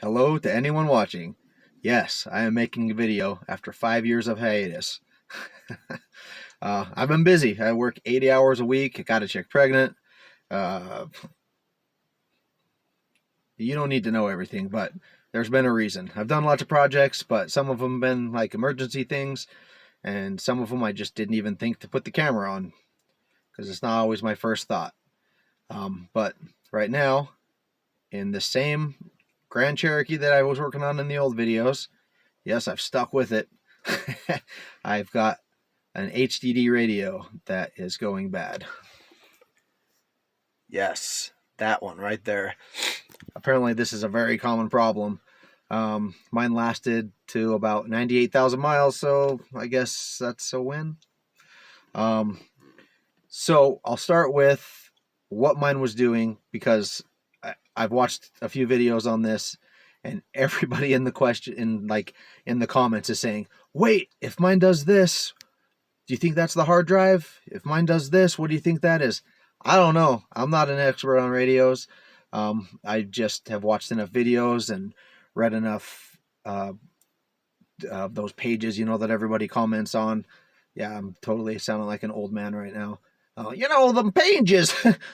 Hello to anyone watching. Yes, I am making a video after 5 years of hiatus. I've been busy. I work 80 hours a week. I got a chick pregnant. Uh, you don't need to know everything, but there's been a reason. I've done lots of projects, but some of them have been like emergency things, and some of them I just didn't even think to put the camera on because it's not always my first thought. But right now, in the same Grand Cherokee that I was working on in the old videos, yes, I've stuck with it. I've got an HDD radio that is going bad. Yes, that one right there. Apparently this is a very common problem. Mine lasted to about 98,000 miles, so I guess that's a win. So I'll start with what mine was doing, because I've watched a few videos on this, and everybody in the comments is saying, wait, if mine does this, do you think that's the hard drive? If mine does this, what do you think that is? I don't know. I'm not an expert on radios. I just have watched enough videos and read enough of those pages, that everybody comments on. Yeah, I'm totally sounding like an old man right now. The pages,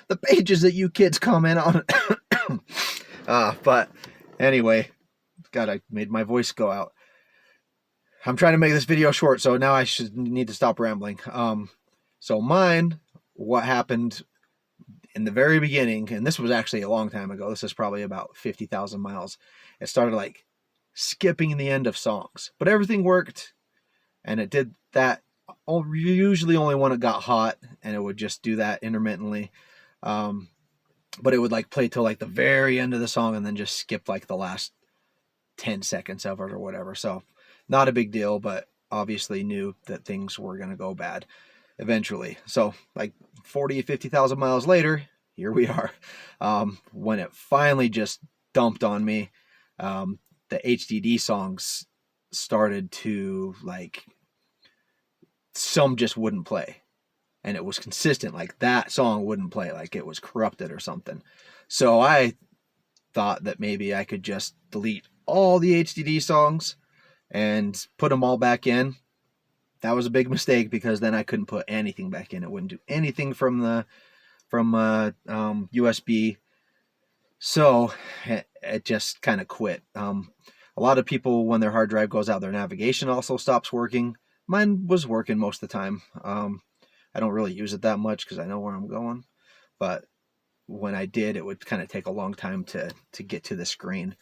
the pages that you kids comment on. But anyway, God, I made my voice go out. I'm trying to make this video short, so now I need to stop rambling. So mine, what happened in the very beginning, and this was actually a long time ago. This is probably about 50,000 miles. It started like skipping the end of songs, but everything worked, and it did that usually only when it got hot, and it would just do that intermittently. But it would like play till like the very end of the song and then just skip like the last 10 seconds of it or whatever. So not a big deal, but obviously knew that things were going to go bad eventually. So like 40, 50,000 miles later, here we are. When it finally just dumped on me, the HDD songs started to like, some just wouldn't play. And it was consistent, like that song wouldn't play, like it was corrupted or something. So I thought that maybe I could just delete all the HDD songs and put them all back in. That was a big mistake, because then I couldn't put anything back in. It wouldn't do anything from USB. So it just kind of quit. A lot of people, when their hard drive goes out, their navigation also stops working. Mine was working most of the time. I don't really use it that much because I know where I'm going, but when I did, it would kind of take a long time to get to the screen.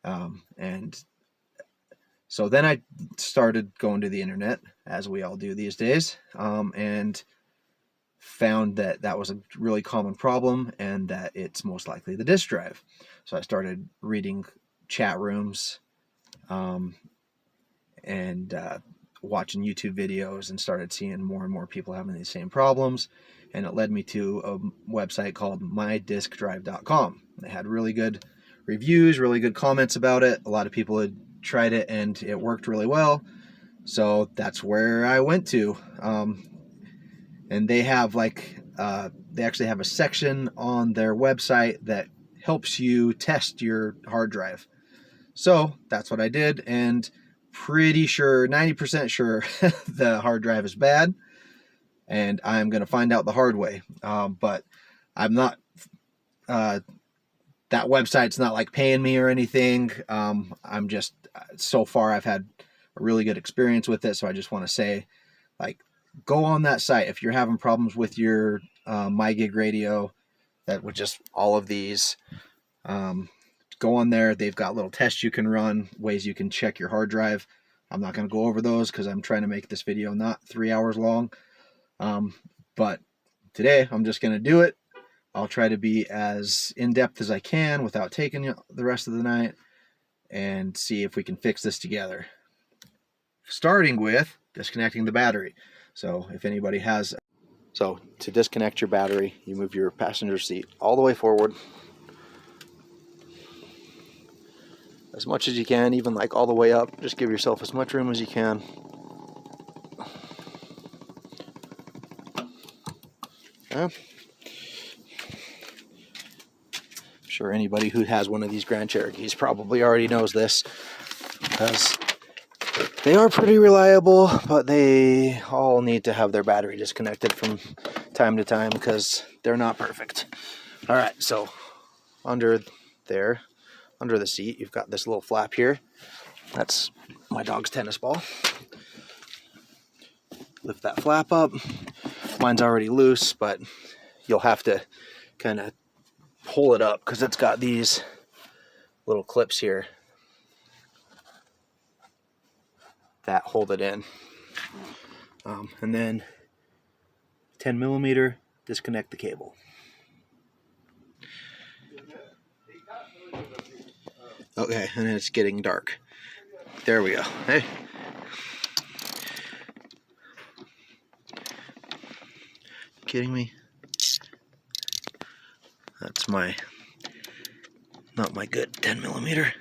And so then I started going to the internet, as we all do these days, and found that that was a really common problem, and that it's most likely the disk drive. So I started reading chat rooms, and watching YouTube videos, and started seeing more and more people having these same problems. And it led me to a website called mydiskdrive.com. They had really good reviews, really good comments about it. A lot of people had tried it and it worked really well. So that's where I went to. And they have they actually have a section on their website that helps you test your hard drive. So that's what I did, and pretty sure, 90% sure, the hard drive is bad, and I'm going to find out the hard way. But I'm not, that website's not like paying me or anything. I'm just, so far I've had a really good experience with it. So I just want to say, like, go on that site if you're having problems with your MYGIG radio, that with just all of these. Go on there. They've got little tests you can run, ways you can check your hard drive. I'm not going to go over those because I'm trying to make this video not 3 hours long. But today I'm just going to do it. I'll try to be as in-depth as I can without taking the rest of the night, and see if we can fix this together. Starting with disconnecting the battery. So if anybody has... So to disconnect your battery, you move your passenger seat all the way forward, as much as you can, even like all the way up. Just give yourself as much room as you can. Yeah. sure anybody who has one of these Grand Cherokees probably already knows this, because they are pretty reliable, but they all need to have their battery disconnected from time to time because they're not perfect. All right, so under there, under the seat, you've got this little flap here. That's my dog's tennis ball. Lift that flap up. Mine's already loose, but you'll have to kind of pull it up because it's got these little clips here that hold it in. And then 10 millimeter, disconnect the cable. Okay, and it's getting dark. There we go. Hey. Kidding me? That's not my good 10 millimeter.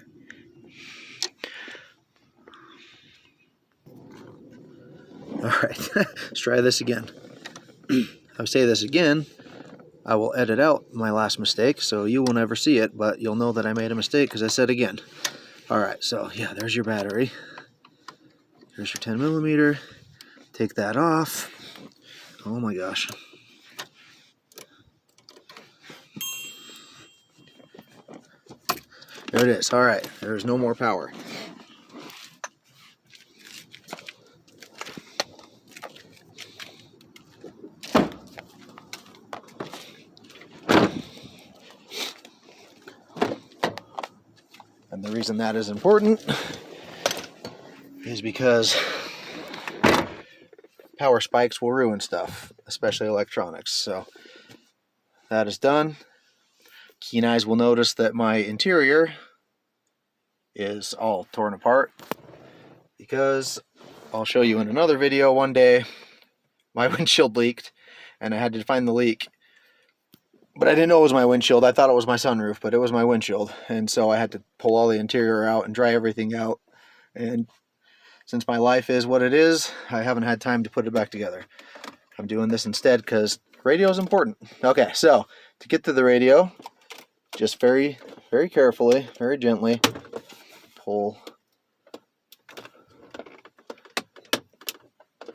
All right, let's try this again. If I say this again, I will edit out my last mistake, so you will never see it, but you'll know that I made a mistake because I said again. All right, so yeah, there's your battery. There's your 10 millimeter. Take that off. Oh my gosh. There it is. All right, there's no more power. And the reason that is important is because power spikes will ruin stuff, especially electronics. So that is done. Keen eyes will notice that my interior is all torn apart because I'll show you in another video one day my windshield leaked and I had to find the leak, but I didn't know it was my windshield. I thought it was my sunroof, but it was my windshield, and so I had to pull all the interior out and dry everything out. And since my life is what it is, I haven't had time to put it back together. I'm doing this instead because radio is important. Okay, so to get to the radio, just very, very carefully, very gently, pull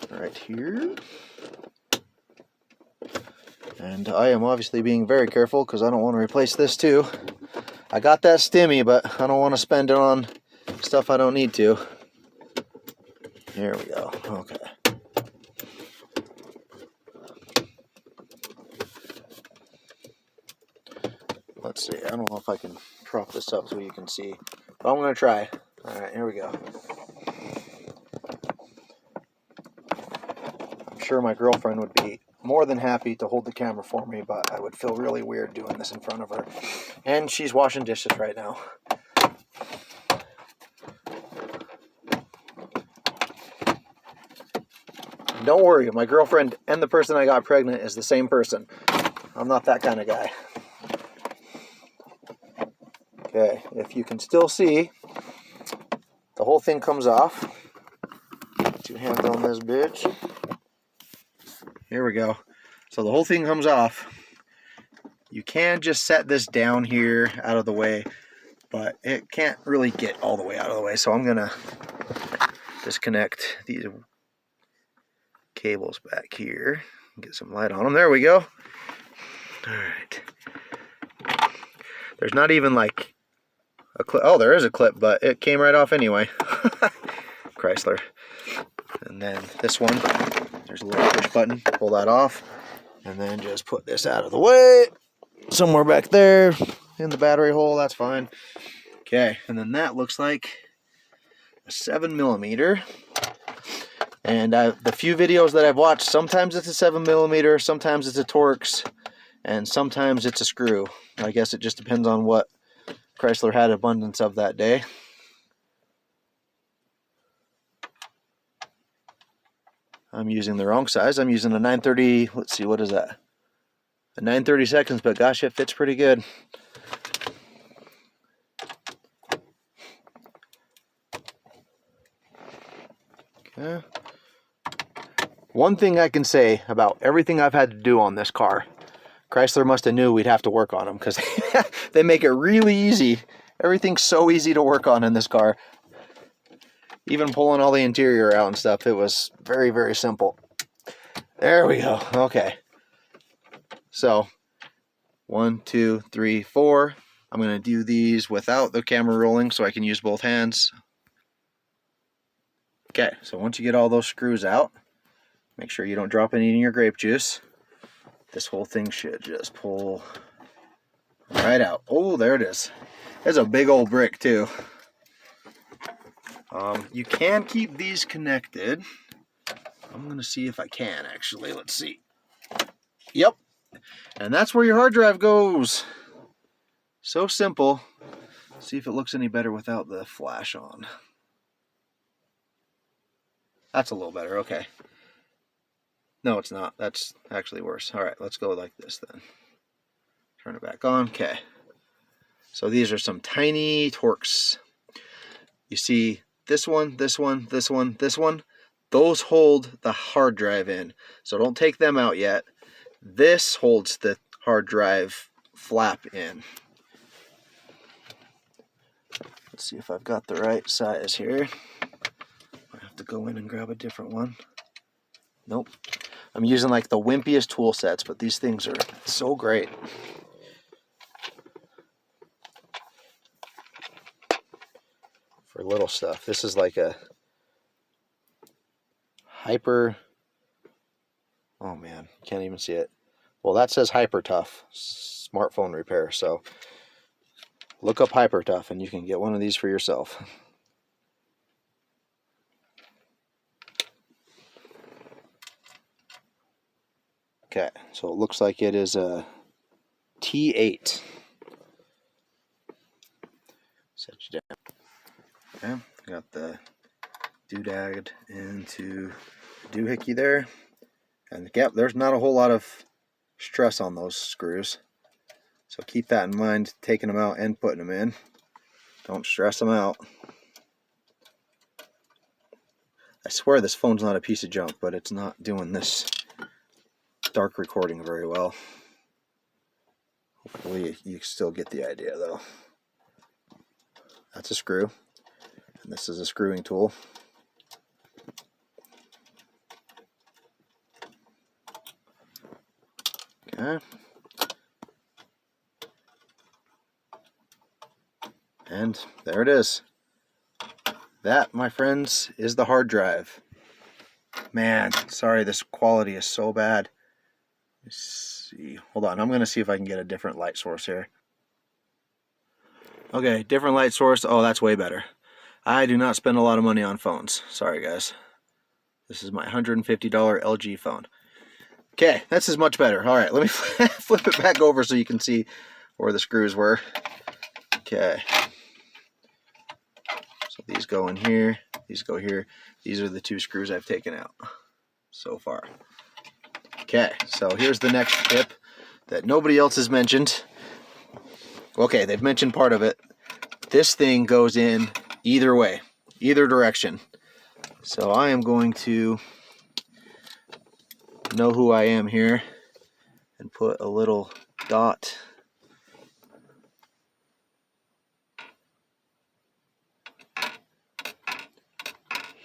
right here. And I am obviously being very careful because I don't want to replace this too. I got that stimmy, but I don't want to spend it on stuff I don't need to. There we go. Okay. Let's see. I don't know if I can prop this up so you can see, but I'm going to try. All right, here we go. I'm sure my girlfriend would be more than happy to hold the camera for me, but I would feel really weird doing this in front of her. And she's washing dishes right now. Don't worry, my girlfriend and the person I got pregnant is the same person. I'm not that kind of guy. Okay, if you can still see, the whole thing comes off. Two hands on this bitch. Here we go. So the whole thing comes off. You can just set this down here out of the way, but it can't really get all the way out of the way. So I'm gonna disconnect these cables back here and get some light on them. There we go. All right. There's not even like a clip. Oh, there is a clip, but it came right off anyway. Chrysler. And then this one, there's a little push button. Pull that off, and then just put this out of the way. Somewhere back there in the battery hole. That's fine. Okay, and then that looks like a 7 millimeter. And the few videos that I've watched, sometimes it's a 7 millimeter, sometimes it's a Torx, and sometimes it's a screw. I guess it just depends on what Chrysler had abundance of that day. I'm using the wrong size. I'm using a 930, let's see, what is that? A 9/32, but gosh, it fits pretty good. Okay. One thing I can say about everything I've had to do on this car, Chrysler must have knew we'd have to work on them, because they make it really easy. Everything's so easy to work on in this car. Even pulling all the interior out and stuff, it was very, very simple. There we go. Okay. So 1, 2, 3, 4. I'm going to do these without the camera rolling so I can use both hands. Okay, so once you get all those screws out, make sure you don't drop any in your grape juice. This whole thing should just pull right out. Oh, there it is. It's a big old brick too. You can keep these connected. I'm going to see if I can actually. Let's see. Yep. And that's where your hard drive goes. So simple. See if it looks any better without the flash on. That's a little better. Okay. No, it's not. That's actually worse. All right, let's go like this then. Turn it back on. Okay. So these are some tiny Torks. You see this one, this one, this one, this one. Those hold the hard drive in. So don't take them out yet. This holds the hard drive flap in. Let's see if I've got the right size here. I have to go in and grab a different one. Nope. I'm using like the wimpiest tool sets, but these things are so great. For little stuff. This is like a hyper... Oh man, can't even see it. Well, that says Hyper Tough smartphone repair, so look up Hyper Tough and you can get one of these for yourself. Okay, so it looks like it is a T8. Set you down. Okay, got the doodad into the doohickey there. And yep, there's not a whole lot of stress on those screws. So keep that in mind, taking them out and putting them in. Don't stress them out. I swear this phone's not a piece of junk, but it's not doing this dark recording very well. Hopefully you still get the idea though. That's a screw. And this is a screwing tool. Okay. And there it is. That, my friends, is the hard drive. Man, sorry, this quality is so bad. Let's see. Hold on, I'm going to see if I can get a different light source here. Okay, different light source. Oh, that's way better. I do not spend a lot of money on phones. Sorry, guys. This is my $150 LG phone. Okay, this is much better. All right, let me flip it back over so you can see where the screws were. Okay. So these go in here, these go here. These are the two screws I've taken out so far. Okay, so here's the next tip that nobody else has mentioned. Okay, they've mentioned part of it. This thing goes in either way, either direction. So I am going to know who I am here and put a little dot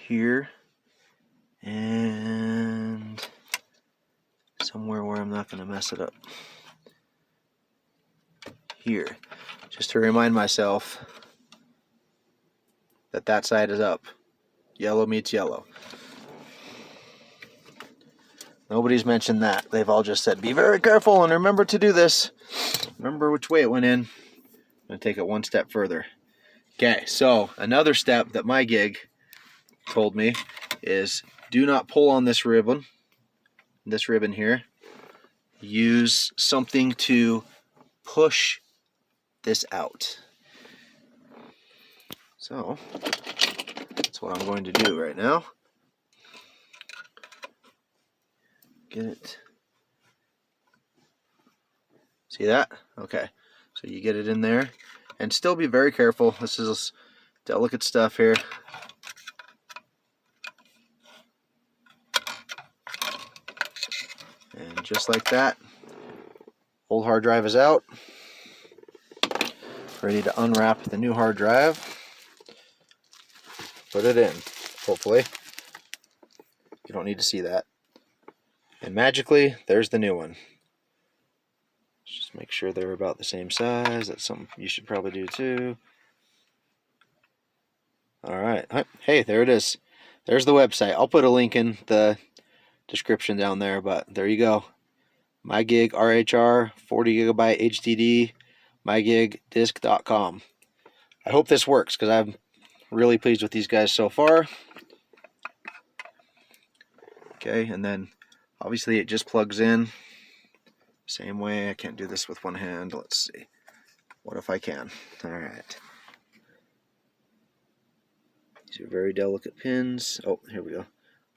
here and somewhere where I'm not going to mess it up here, just to remind myself that that side is up. Yellow meets yellow. Nobody's mentioned that. They've all just said, be very careful and remember to do this. Remember which way it went in. I'm going to take it one step further. Okay, so another step that MYGIG told me is do not pull on this ribbon here. Use something to push this out. So that's what I'm going to do right now. Get it. See that? Okay. So you get it in there. And still be very careful. This is delicate stuff here. And just like that, Old hard drive is out. Ready to unwrap the new hard drive. Put it in, hopefully. You don't need to see that. And magically, there's the new one. Just make sure they're about the same size. That's something you should probably do too. Alright, hey, there it is. There's the website. I'll put a link in the description down there, but there you go. MYGIG RHR 40 gigabyte HDD mygigdisk.com. I hope this works because I'm really pleased with these guys so far. Okay, and then obviously it just plugs in same way. I can't do this with one hand. Let's see. What if I can? Alright. These are very delicate pins. Oh, here we go.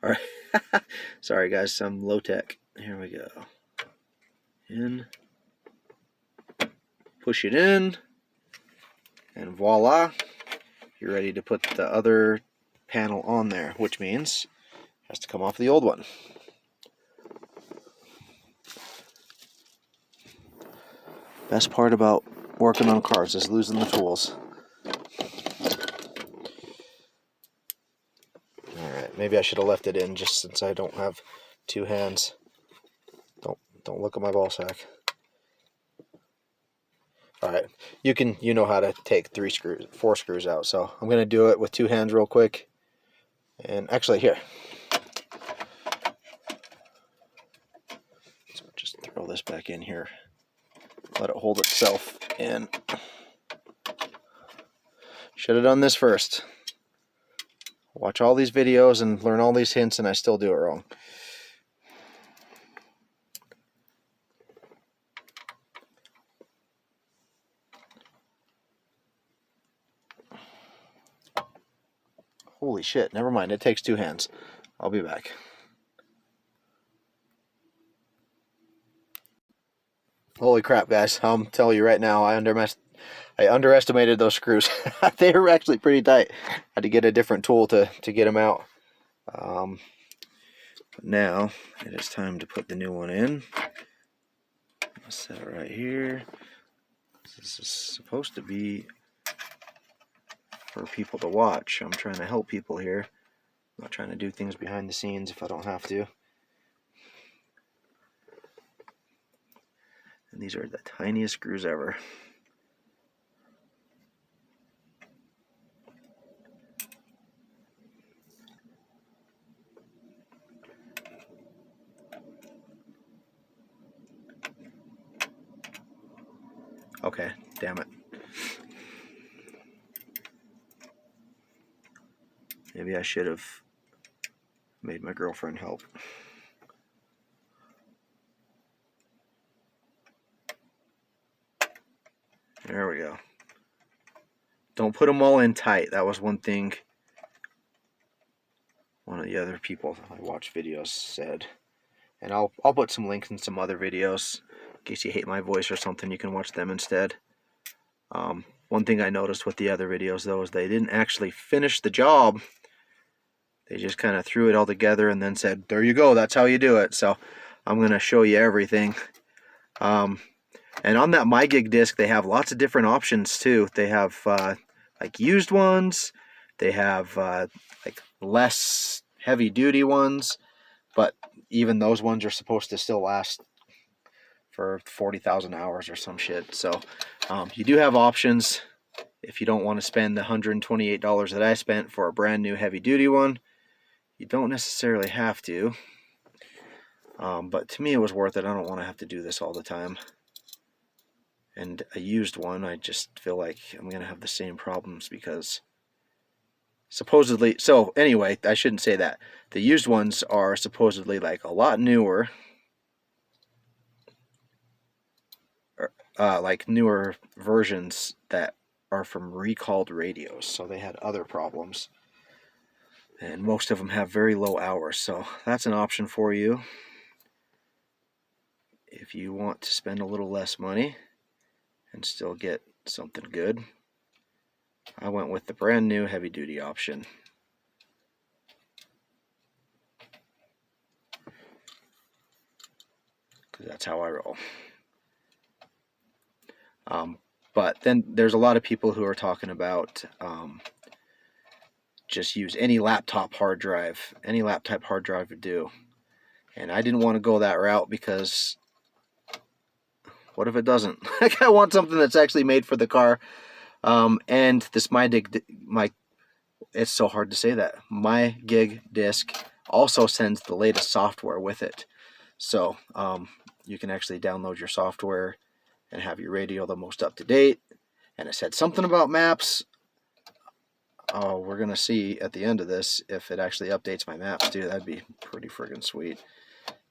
Alright. Sorry guys, some low tech. Here we go. In. Push it in. And voila. You're ready to put the other panel on there, which means it has to come off the old one. Best part about working on cars is losing the tools. Alright, maybe I should have left it in just since I don't have two hands. Don't look at my ball sack. Alright, you know how to take 4 screws out, so I'm gonna do it with 2 hands real quick. And actually here. So just throw this back in here. Let it hold itself in. Should have done this first. Watch all these videos and learn all these hints, and I still do it wrong. Holy shit, never mind. It takes 2 hands. I'll be back. Holy crap, guys. I'm telling you right now, I underestimated those screws. They were actually pretty tight. I had to get a different tool to get them out. But now, it is time to put the new one in. I'll set it right here. This is supposed to be for people to watch. I'm trying to help people here. I'm not trying to do things behind the scenes if I don't have to. And these are the tiniest screws ever. Okay, damn it. Maybe I should have made my girlfriend help. There we go. Don't put them all in tight. That was one thing one of the other people I watched videos said. And I'll put some links in some other videos. In case you hate my voice or something, you can watch them instead. One thing I noticed with the other videos, though, is they didn't actually finish the job. They just kind of threw it all together and then said, there you go, that's how you do it. So I'm going to show you everything. And on that MYGIG disc, they have lots of different options too. They have like used ones. They have like less heavy duty ones. But even those ones are supposed to still last for 40,000 hours or some shit. So you do have options if you don't want to spend the $128 that I spent for a brand new heavy duty one. You don't necessarily have to. But to me it was worth it. I don't want to have to do this all the time. And a used one, I just feel like I'm going to have the same problems because supposedly, so anyway, I shouldn't say that. The used ones are supposedly like a lot newer, like newer versions that are from recalled radios. So they had other problems. And most of them have very low hours. So that's an option for you if you want to spend a little less money and still get something good. I went with the brand new heavy duty option. Because that's how I roll. But then there's a lot of people who are talking about just use any laptop hard drive. Any laptop hard drive would do. And I didn't want to go that route because what if it doesn't? Like, I want something that's actually made for the car. And this MYGIG, it's so hard to say that. MYGIG disc also sends the latest software with it. So you can actually download your software and have your radio the most up to date. And it said something about maps. Oh, we're going to see at the end of this if it actually updates my maps too. That'd be pretty friggin' sweet.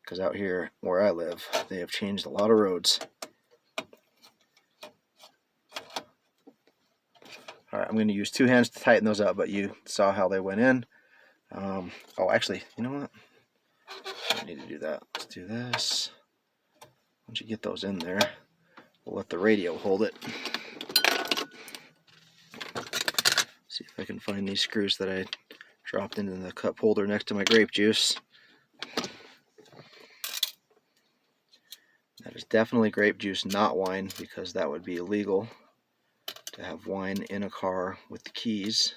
Because out here where I live, they have changed a lot of roads. All right, I'm going to use 2 hands to tighten those up, but you saw how they went in. Oh, actually, you know what? I don't need to do that. Let's do this. Once you get those in there, we'll let the radio hold it. See if I can find these screws that I dropped into the cup holder next to my grape juice. That is definitely grape juice, not wine, because that would be illegal to have wine in a car with the keys.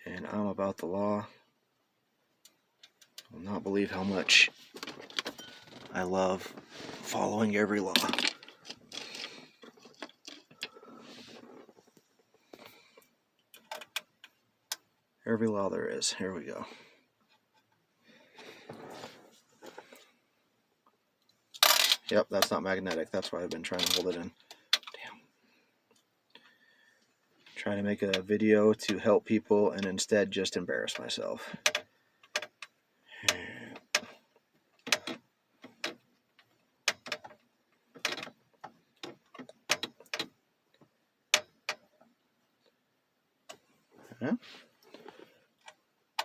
And I'm about the law. I will not believe how much I love following every law. Every law there is. Here we go. Yep, that's not magnetic. That's why I've been trying to hold it in. Damn. Trying to make a video to help people and instead just embarrass myself.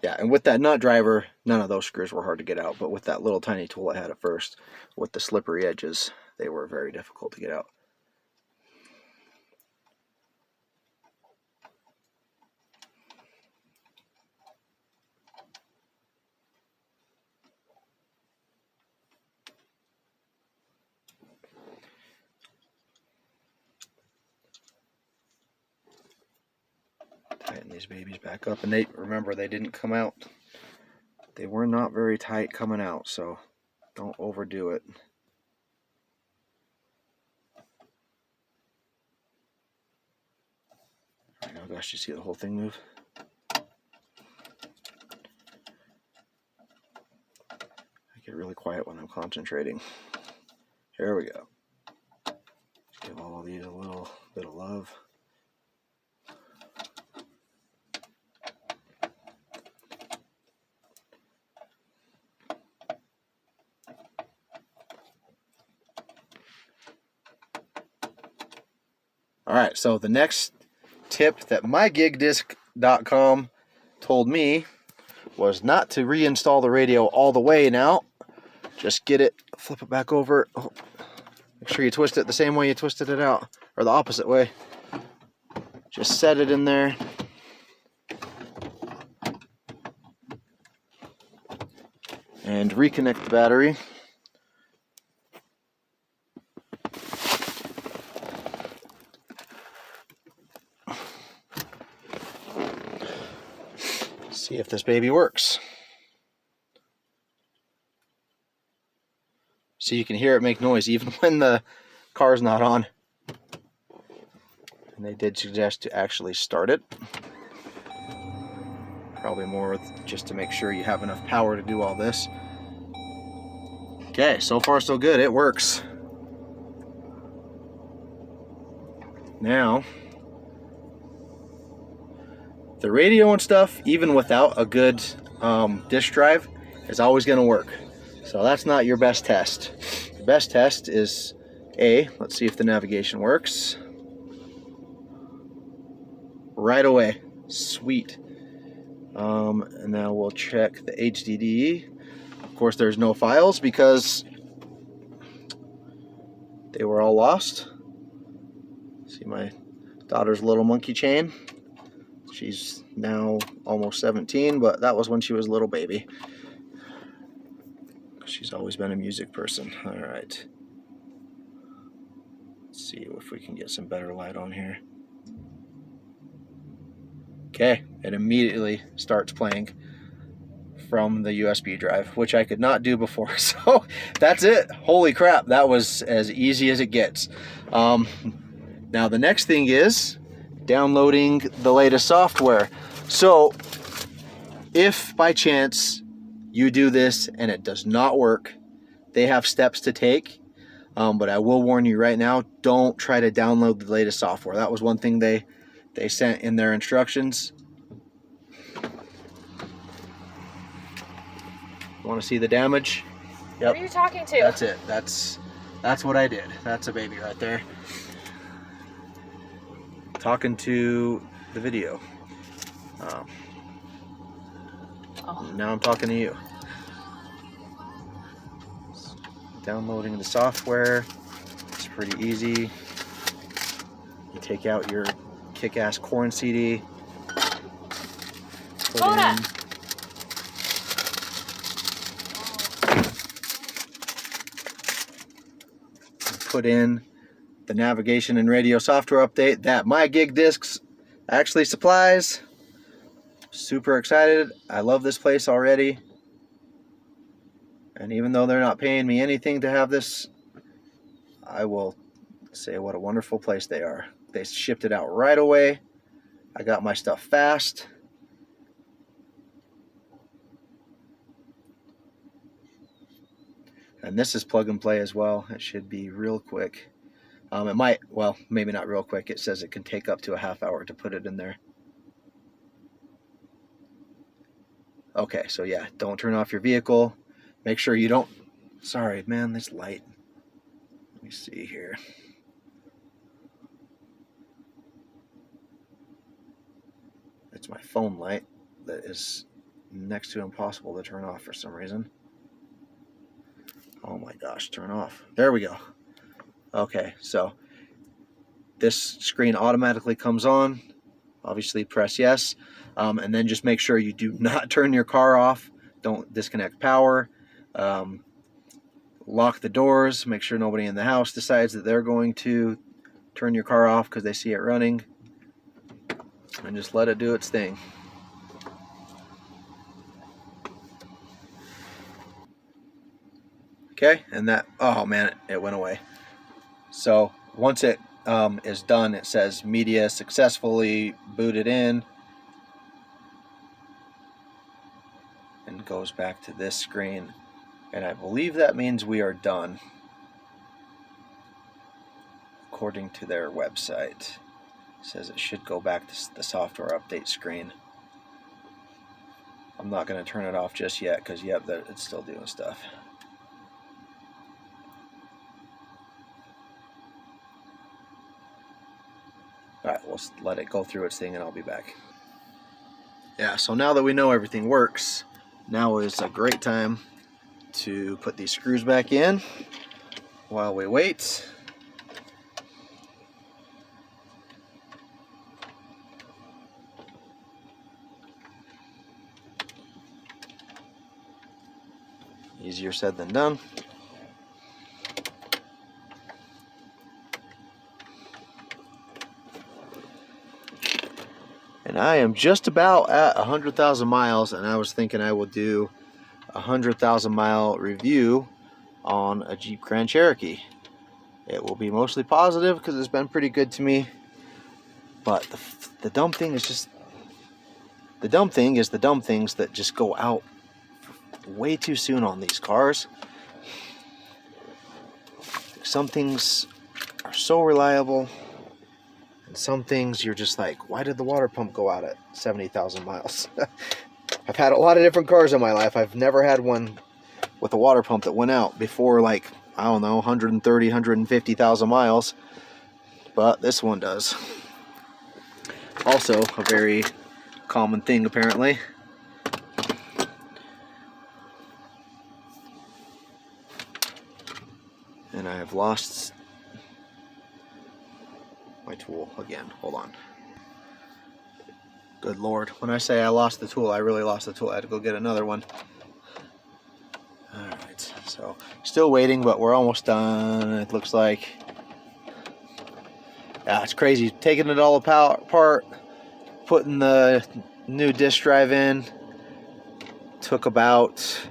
Yeah, and with that nut driver, none of those screws were hard to get out, but with that little tiny tool I had at first, with the slippery edges, they were very difficult to get out. Tighten these babies back up, and remember, they didn't come out. They were not very tight coming out, so don't overdo it. Oh gosh, you see the whole thing move? I get really quiet when I'm concentrating. Here we go. Give all of these a little bit of love. All right, so the next tip that MYGIGdisc.com told me was not to reinstall the radio all the way now. Just get it, flip it back over. Oh, make sure you twist it the same way you twisted it out, or the opposite way. Just set it in there. And reconnect the battery. See if this baby works. So you can hear it make noise even when the car's not on. And they did suggest to actually start it. Probably more just to make sure you have enough power to do all this. Okay, so far so good. It works. Now, the radio and stuff, even without a good disk drive, is always going to work. So that's not your best test. The best test is let's see if the navigation works. Right away. Sweet. And now we'll check the HDD. Of course, there's no files because they were all lost. See my daughter's little monkey chain. She's now almost 17, but that was when she was a little baby. She's always been a music person. All right. Let's see if we can get some better light on here. Okay, it immediately starts playing from the USB drive, which I could not do before. So that's it. Holy crap, that was as easy as it gets. Now the next thing is downloading the latest software. So if by chance you do this and it does not work, they have steps to take. But I will warn you right now, don't try to download the latest software. That was one thing they sent in their instructions. Want to see the damage? Yep. Who are you talking to? That's it. That's what I did. That's a baby right there. Talking to the video. Now I'm talking to you. Downloading the software. It's pretty easy. You take out your kick-ass corn CD. Put in the navigation and radio software update that MYGIG Discs actually supplies. Super excited. I love this place already. And even though they're not paying me anything to have this, I will say what a wonderful place they are. They shipped it out right away. I got my stuff fast. And this is plug and play as well. It should be real quick. It might, well, maybe not real quick. It says it can take up to a half hour to put it in there. Okay, so yeah, don't turn off your vehicle. Make sure you don't, sorry man, this light. Let me see here. It's my phone light that is next to impossible to turn off for some reason. Oh my gosh, turn off. There we go. Okay, so this screen automatically comes on. Obviously press yes. And then just make sure you do not turn your car off. Don't disconnect power. Lock the doors. Make sure nobody in the house decides that they're going to turn your car off because they see it running. And just let it do its thing. Okay, and that, oh man, it went away. So once it is done, it says media successfully booted in. And goes back to this screen. And I believe that means we are done. According to their website. It says it should go back to the software update screen. I'm not going to turn it off just yet because, yep, it's still doing stuff. Alright, we'll let it go through its thing and I'll be back. Yeah, so now that we know everything works, now is a great time to put these screws back in while we wait. Easier said than done. And I am just about at 100,000 miles, and I was thinking I would do a 100,000 mile review on a Jeep Grand Cherokee. It will be mostly positive because it's been pretty good to me. But the dumb thing is just, the dumb thing is the dumb things that just go out way too soon on these cars. Some things are so reliable, and some things you're just like, why did the water pump go out at 70,000 miles? I've had a lot of different cars in my life. I've never had one with a water pump that went out before, like, I don't know, 130, 150,000 miles. But this one does. Also a very common thing, apparently. And I have lost my tool again. Hold on. Good Lord. When I say I lost the tool, I really lost the tool. I had to go get another one. Alright, so still waiting, but we're almost done, it looks like. Yeah, it's crazy. Taking it all apart, putting the new disc drive in, took about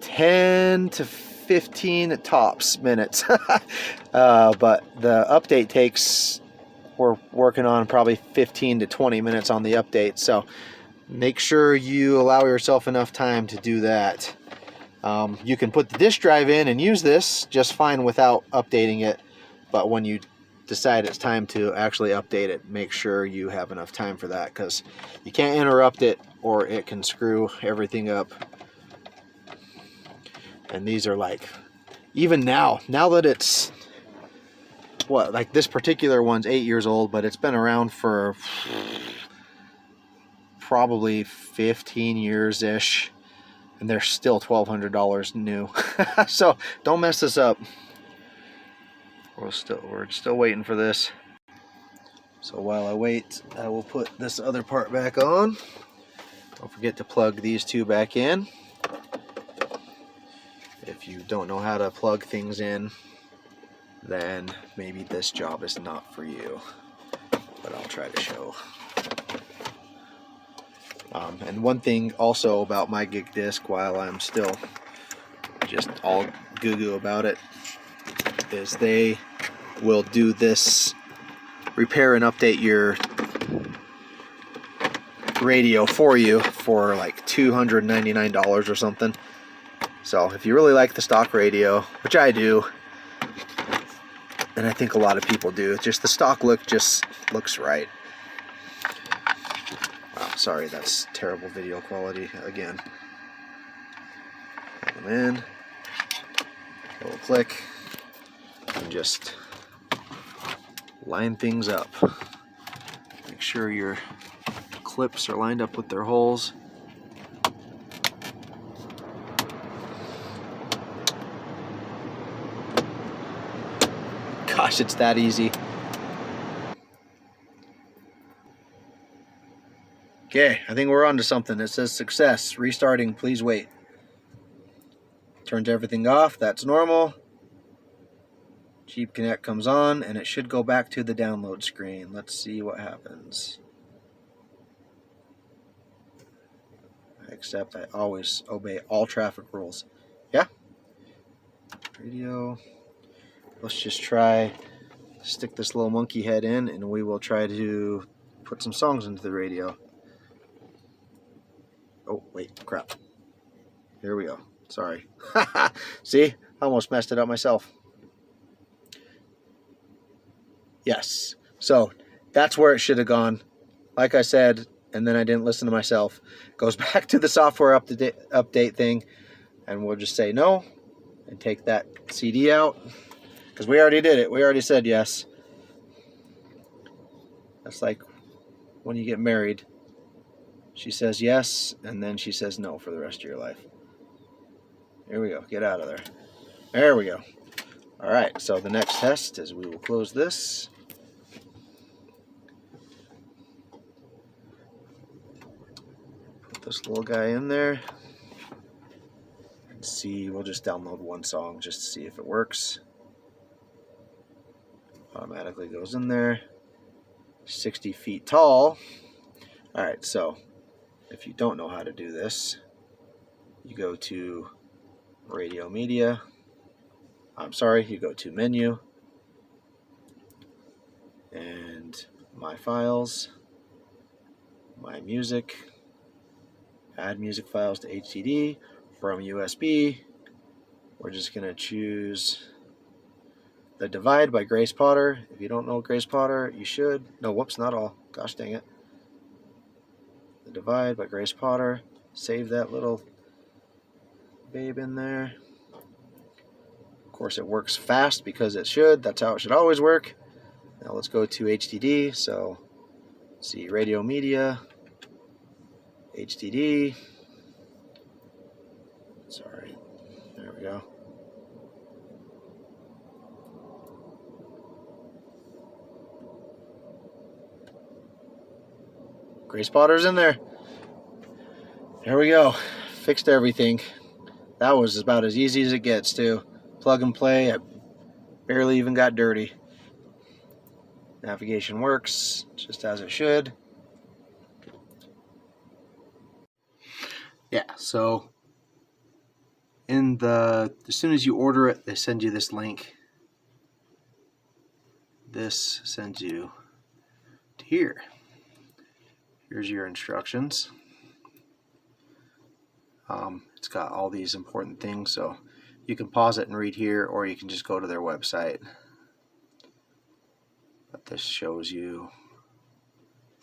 10 to 15 tops minutes. But the update takes, we're working on probably 15 to 20 minutes on the update. So make sure you allow yourself enough time to do that. You can put the disk drive in and use this just fine without updating it. But when you decide it's time to actually update it, make sure you have enough time for that, because you can't interrupt it or it can screw everything up. And these are like, even now that it's, what, like this particular one's 8 years old, but it's been around for probably 15 years-ish, and they're still $1,200 new. So don't mess this up. We're still waiting for this. So while I wait, I will put this other part back on. Don't forget to plug these two back in. If you don't know how to plug things in, then maybe this job is not for you, but I'll try to show. And one thing also about MYGIG disc, while I'm still just all goo-goo about it, is they will do this, repair and update your radio for you for like $299 or something. So if you really like the stock radio, which I do, and I think a lot of people do, just the stock look just looks right. Wow, sorry, that's terrible video quality again. Plug them in, double click, and just line things up. Make sure your clips are lined up with their holes. Gosh, it's that easy. Okay, I think we're on to something. It says success. Restarting, please wait. Turns everything off. That's normal. Jeep Connect comes on, and it should go back to the download screen. Let's see what happens. Except I always obey all traffic rules. Yeah? Radio. Let's just try, stick this little monkey head in, and we will try to put some songs into the radio. Oh, wait, crap. Here we go. Sorry. See? I almost messed it up myself. Yes. So that's where it should have gone. Like I said, and then I didn't listen to myself. Goes back to the software update thing, and we'll just say no and take that CD out, because we already did it. We already said yes. That's like when you get married. She says yes, and then she says no for the rest of your life. Here we go. Get out of there. There we go. All right, so the next test is we will close this. Put this little guy in there. And see, we'll just download one song just to see if it works. Automatically goes in there. 60 feet tall. All right, so if you don't know how to do this, you go to Radio Media. You go to Menu and My Files, My Music, add music files to HDD from USB. We're just going to choose The Divide by Grace Potter. If you don't know Grace Potter, you should. No, whoops, not all. Gosh dang it. The Divide by Grace Potter. Save that little babe in there. Of course, it works fast because it should. That's how it should always work. Now let's go to HDD. So, let's see, Radio Media, HDD. Sorry. There we go. Grace Potter's in there. There we go. Fixed everything. That was about as easy as it gets, too. Plug and play. I barely even got dirty. Navigation works just as it should. Yeah, so as soon as you order it, they send you this link. This sends you to here. Here's your instructions. It's got all these important things, so you can pause it and read here, or you can just go to their website. But this shows you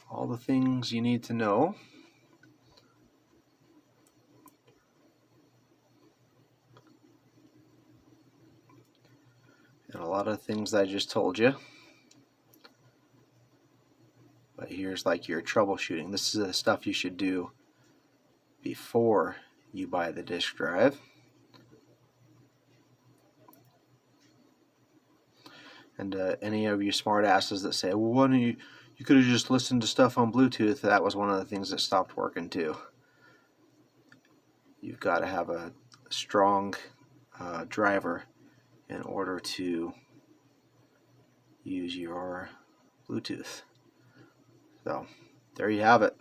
all the things you need to know. And a lot of things that I just told you. But here's like your troubleshooting. This is the stuff you should do before you buy the disk drive. And any of you smart asses that say, well, why don't you could have just listened to stuff on Bluetooth, that was one of the things that stopped working too. You've got to have a strong driver in order to use your Bluetooth. So there you have it.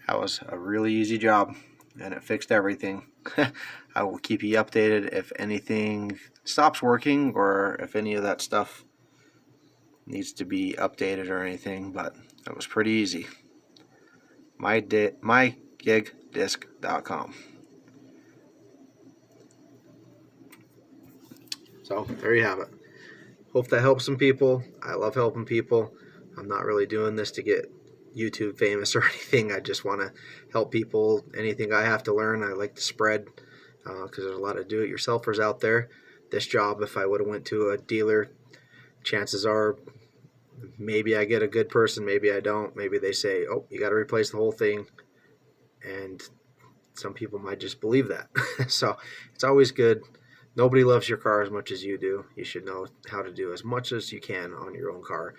That was a really easy job, and it fixed everything. I will keep you updated if anything stops working or if any of that stuff needs to be updated or anything, but it was pretty easy. MYGIGdisc.com. So there you have it. Hope that helps some people. I love helping people. I'm not really doing this to get YouTube famous or anything. I just want to help people. Anything I have to learn, I like to spread, because there's a lot of do-it-yourselfers out there. This job, if I would have went to a dealer, chances are maybe I get a good person, maybe I don't. Maybe they say, oh, you got to replace the whole thing, and some people might just believe that. So it's always good. Nobody loves your car as much as you do. You should know how to do as much as you can on your own car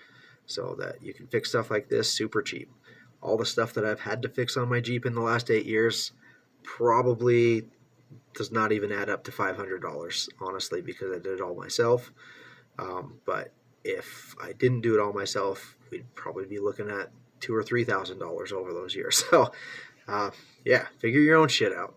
so that you can fix stuff like this super cheap. All the stuff that I've had to fix on my Jeep in the last 8 years probably does not even add up to $500, honestly, because I did it all myself. But if I didn't do it all myself, we'd probably be looking at $2,000 or $3,000 over those years. So, yeah, figure your own shit out.